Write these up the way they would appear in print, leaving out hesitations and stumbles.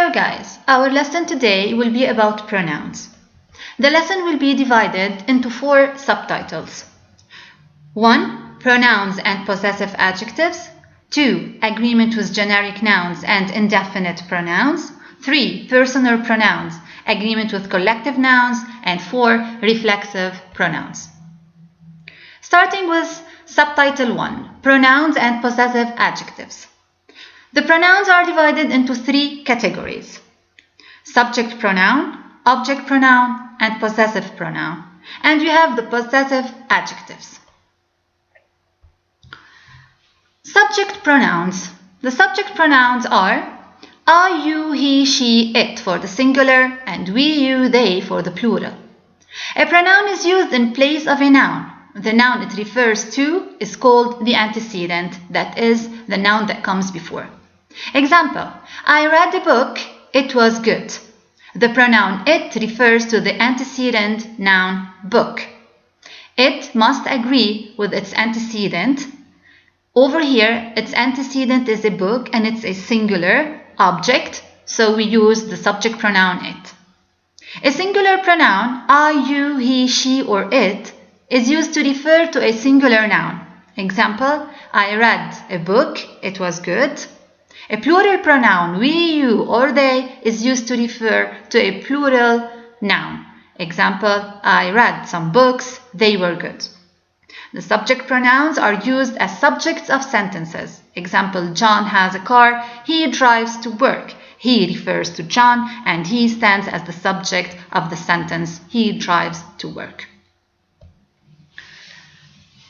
Hello guys, our lesson today will be about pronouns. The lesson will be divided into 4 subtitles. 1. Pronouns and possessive adjectives. 2. Agreement with generic nouns and indefinite pronouns. 3. Personal pronouns, agreement with collective nouns. And 4. Reflexive pronouns. Starting with subtitle 1, Pronouns and possessive adjectives. The pronouns are divided into 3 categories: subject pronoun, object pronoun, and possessive pronoun. And we have the possessive adjectives. Subject pronouns. The subject pronouns are I, you, he, she, it for the singular, and we, you, they for the plural. A pronoun is used in place of a noun. The noun it refers to is called the antecedent, that is, the noun that comes before. Example, I read a book, it was good. The pronoun it refers to the antecedent noun book. It must agree with its antecedent. Over here, its antecedent is a book and it's a singular object, so we use the subject pronoun it. A singular pronoun, I, you, he, she, or it, is used to refer to a singular noun. Example, I read a book, it was good. A plural pronoun, we, you, or they, is used to refer to a plural noun. Example, I read some books, they were good. The subject pronouns are used as subjects of sentences. Example, John has a car, he drives to work. He refers to John and he stands as the subject of the sentence, he drives to work.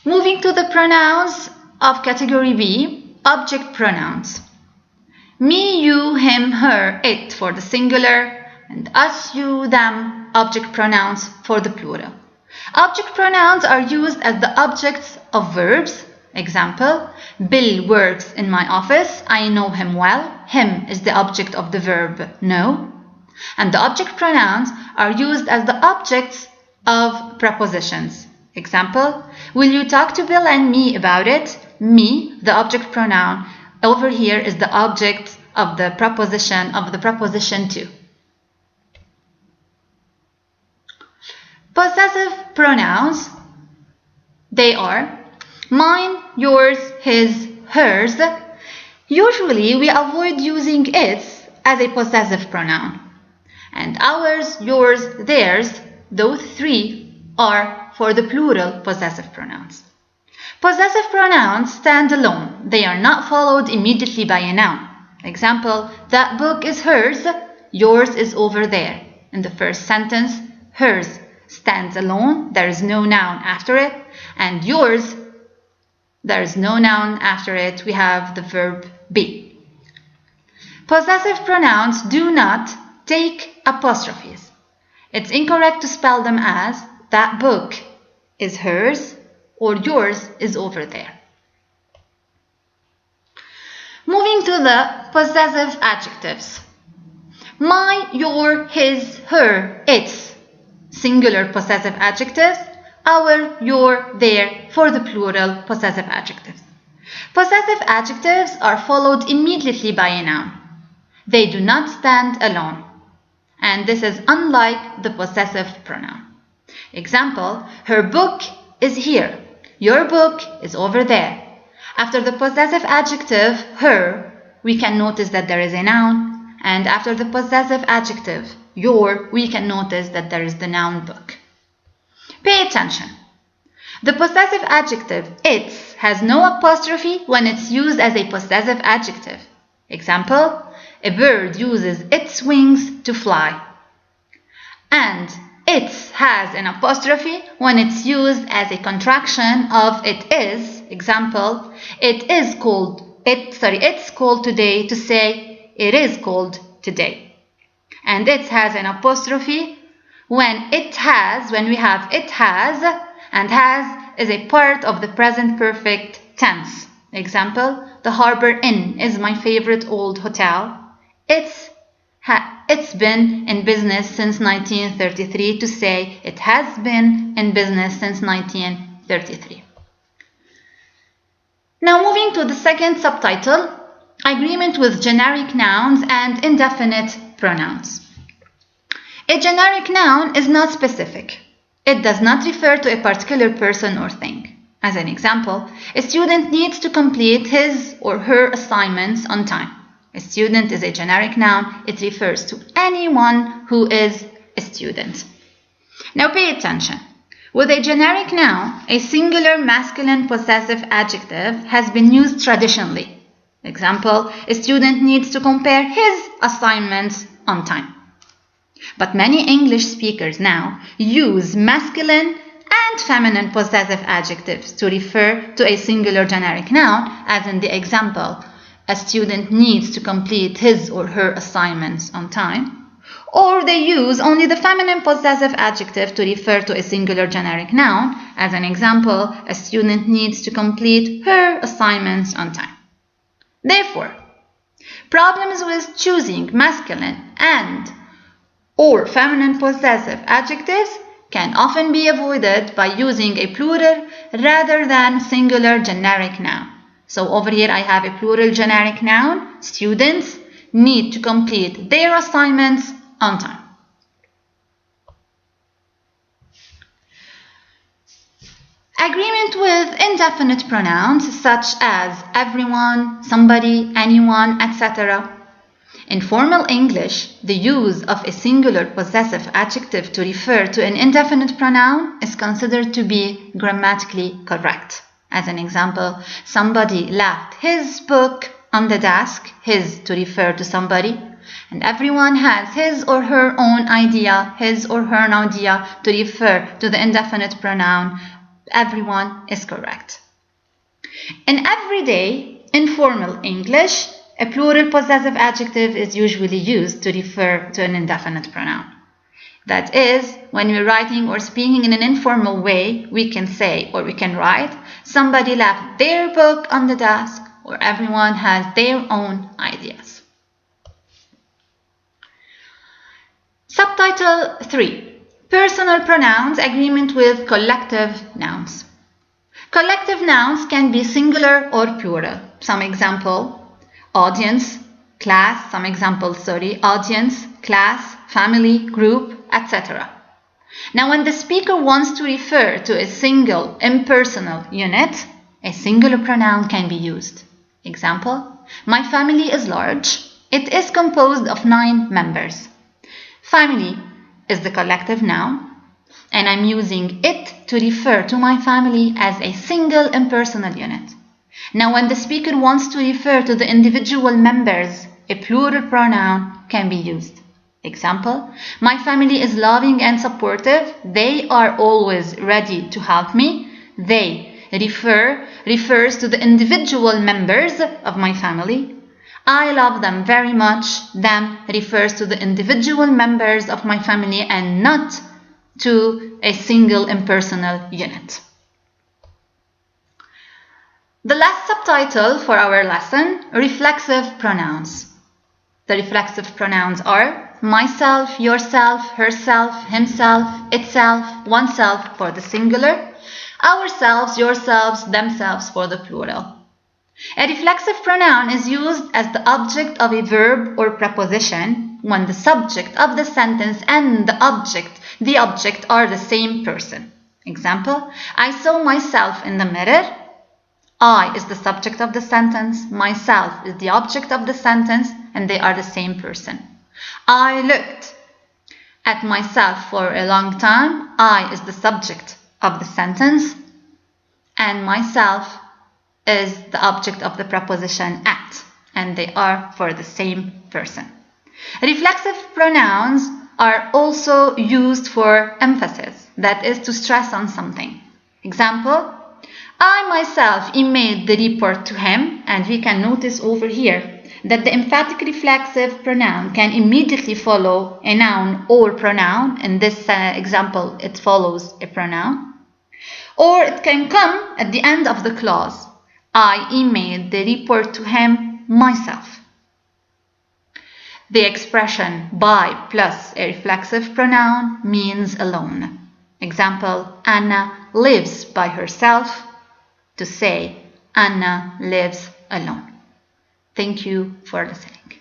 Moving to the pronouns of category B, object pronouns. Me, you, him, her, it for the singular, and us, you, them, object pronouns for the plural. Object pronouns are used as the objects of verbs. Example, Bill works in my office, I know him well. Him is the object of the verb know. And the object pronouns are used as the objects of prepositions. Example, will you talk to Bill and me about it? Me, the object pronoun, over here is the object of the preposition to. Possessive pronouns, they are mine, yours, his, hers. Usually we avoid using its as a possessive pronoun. And ours, yours, theirs, those 3 are for the plural possessive pronouns. Possessive pronouns stand alone. They are not followed immediately by a noun. Example, that book is hers, yours is over there. In the first sentence, hers stands alone, there is no noun after it, and yours, there is no noun after it, we have the verb be. Possessive pronouns do not take apostrophes. It's incorrect to spell them as that book is hers or yours is over there. Moving to the possessive adjectives. My, your, his, her, its, singular possessive adjectives. Our, your, their for the plural possessive adjectives. Possessive adjectives are followed immediately by a noun. They do not stand alone. And this is unlike the possessive pronoun. Example, her book is here. Your book is over there. After the possessive adjective, her, we can notice that there is a noun. And after the possessive adjective, your, we can notice that there is the noun book. Pay attention. The possessive adjective, its, has no apostrophe when it's used as a possessive adjective. Example, a bird uses its wings to fly. And its has an apostrophe when it's used as a contraction of it is. Example, it's cold today to say it is cold today. And it has an apostrophe when we have it has, and has is a part of the present perfect tense. Example, the Harbor Inn is my favorite old hotel. It's been in business since 1933 to say it has been in business since 1933. Now moving to the second subtitle, agreement with generic nouns and indefinite pronouns. A generic noun is not specific. It does not refer to a particular person or thing. As an example, a student needs to complete his or her assignments on time. A student is a generic noun. It refers to anyone who is a student. Now pay attention. With a generic noun, a singular masculine possessive adjective has been used traditionally. Example, a student needs to compare his assignments on time. But many English speakers now use masculine and feminine possessive adjectives to refer to a singular generic noun, as in the example, a student needs to complete his or her assignments on time. Or they use only the feminine possessive adjective to refer to a singular generic noun, as an example, a student needs to complete her assignments on time. Therefore, problems with choosing masculine and or feminine possessive adjectives can often be avoided by using a plural rather than singular generic noun. So over here I have a plural generic noun. Students need to complete their assignments on time. Agreement with indefinite pronouns such as everyone, somebody, anyone, etc. In formal English, the use of a singular possessive adjective to refer to an indefinite pronoun is considered to be grammatically correct. As an example, somebody left his book on the desk, his to refer to somebody, and everyone has his or her own idea, his or her idea to refer to the indefinite pronoun. Everyone is correct. In everyday, informal English, a plural possessive adjective is usually used to refer to an indefinite pronoun. That is, when we're writing or speaking in an informal way, we can say or we can write, somebody left their book on the desk, or everyone has their own ideas. Subtitle 3. Personal pronouns, agreement with collective nouns. Collective nouns can be singular or plural. Some example, audience, class, audience, class, family, group, etc. Now, when the speaker wants to refer to a single impersonal unit, a singular pronoun can be used. Example, my family is large. It is composed of 9 members. Family is the collective noun, and I'm using it to refer to my family as a single impersonal unit. Now, when the speaker wants to refer to the individual members, a plural pronoun can be used. Example, my family is loving and supportive. They are always ready to help me. They refers to the individual members of my family. I love them very much. Them refers to the individual members of my family and not to a single impersonal unit. The last subtitle for our lesson, reflexive pronouns. The reflexive pronouns are myself, yourself, herself, himself, itself, oneself for the singular, ourselves, yourselves, themselves for the plural. A reflexive pronoun is used as the object of a verb or preposition when the subject of the sentence and the object are the same person. Example, I saw myself in the mirror. I is the subject of the sentence, myself is the object of the sentence, and they are the same person. I looked at myself for a long time. I is the subject of the sentence, and myself is the object of the preposition at, and they are for the same person. Reflexive pronouns are also used for emphasis, that is to stress on something. Example, I myself emailed the report to him, and we can notice over here that the emphatic reflexive pronoun can immediately follow a noun or pronoun. In this example, it follows a pronoun. Or it can come at the end of the clause. I emailed the report to him myself. The expression by plus a reflexive pronoun means alone. Example, Anna lives by herself. To say, Anna lives alone. Thank you for listening.